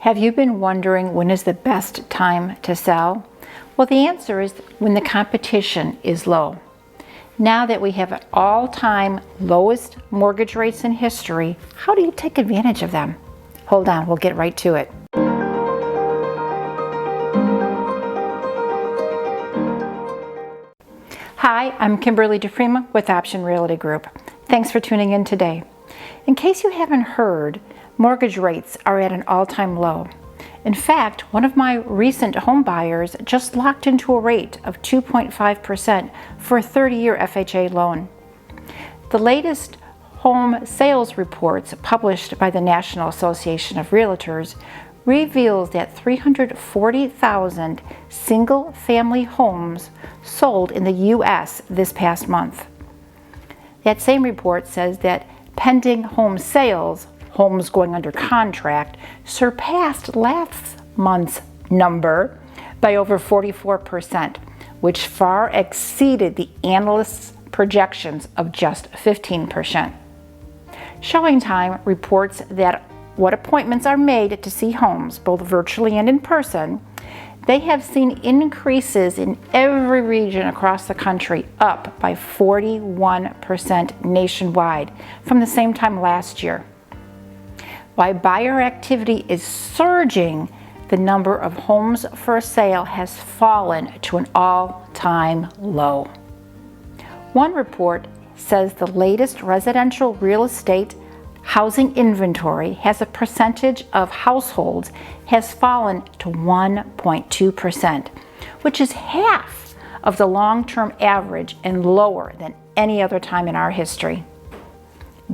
Have you been wondering when is the best time to sell? Well, the answer is when the competition is low. Now that we have all-time lowest mortgage rates in history, how do you take advantage of them? Hold on, we'll get right to it. Hi, I'm Kimberly DiPrima with Option Realty Group. Thanks for tuning in today. In case you haven't heard, mortgage rates are at an all-time low. In fact, one of my recent home buyers just locked into a rate of 2.5% for a 30-year FHA loan. The latest home sales reports published by the National Association of Realtors reveals that 340,000 single-family homes sold in the U.S. this past month. That same report says that pending home sales, homes going under contract, surpassed last month's number by over 44%, which far exceeded the analysts' projections of just 15%. ShowingTime reports that what appointments are made to see homes, both virtually and in person, they have seen increases in every region across the country, up by 41% nationwide from the same time last year. While buyer activity is surging, the number of homes for sale has fallen to an all-time low. One report says the latest residential real estate housing inventory has a percentage of households has fallen to 1.2%, which is half of the long-term average and lower than any other time in our history.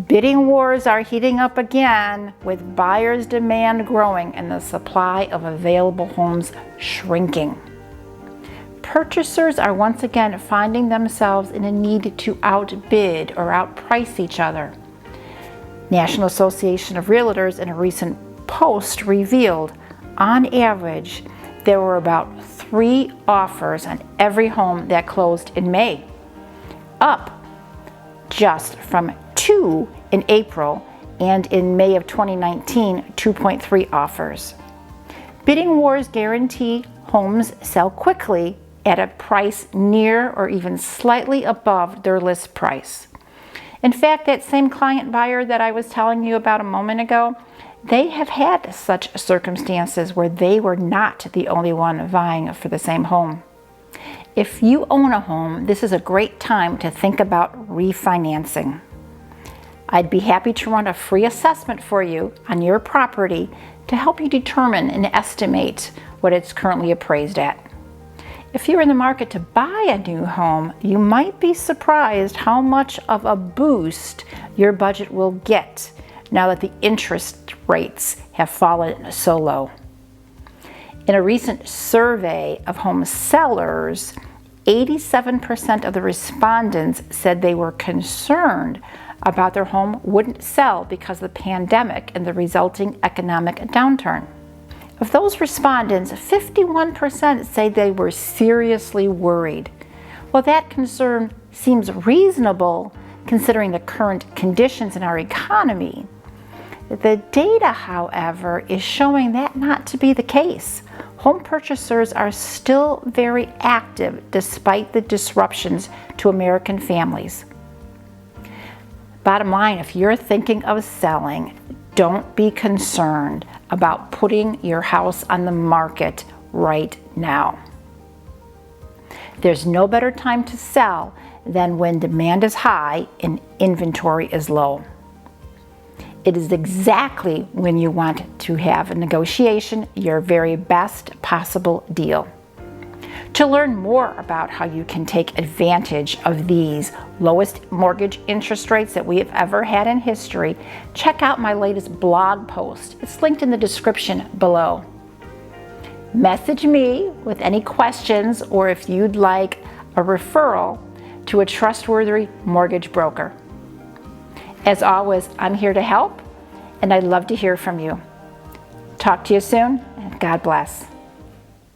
Bidding wars are heating up again, with buyers' demand growing and the supply of available homes shrinking. Purchasers are once again finding themselves in a need to outbid or outprice each other. National Association of Realtors in a recent post revealed, on average, there were about 3 offers on every home that closed in May, up just from 2 in April, and in May of 2019, 2.3 offers. Bidding wars guarantee homes sell quickly at a price near or even slightly above their list price. In fact, that same client buyer that I was telling you about a moment ago, they have had such circumstances where they were not the only one vying for the same home. If you own a home, this is a great time to think about refinancing. I'd be happy to run a free assessment for you on your property to help you determine and estimate what it's currently appraised at. If you're in the market to buy a new home, you might be surprised how much of a boost your budget will get now that the interest rates have fallen so low. In a recent survey of home sellers, 87% of the respondents said they were concerned about their home wouldn't sell because of the pandemic and the resulting economic downturn. Of those respondents, 51% say they were seriously worried. Well, that concern seems reasonable considering the current conditions in our economy. The data, however, is showing that not to be the case. Home purchasers are still very active despite the disruptions to American families. Bottom line, if you're thinking of selling, don't be concerned about putting your house on the market right now. There's no better time to sell than when demand is high and inventory is low. It is exactly when you want to have a negotiation your very best possible deal. To learn more about how you can take advantage of these lowest mortgage interest rates that we have ever had in history, check out my latest blog post. It's linked in the description below. Message me with any questions or if you'd like a referral to a trustworthy mortgage broker. As always, I'm here to help, and I'd love to hear from you. Talk to you soon, and God bless.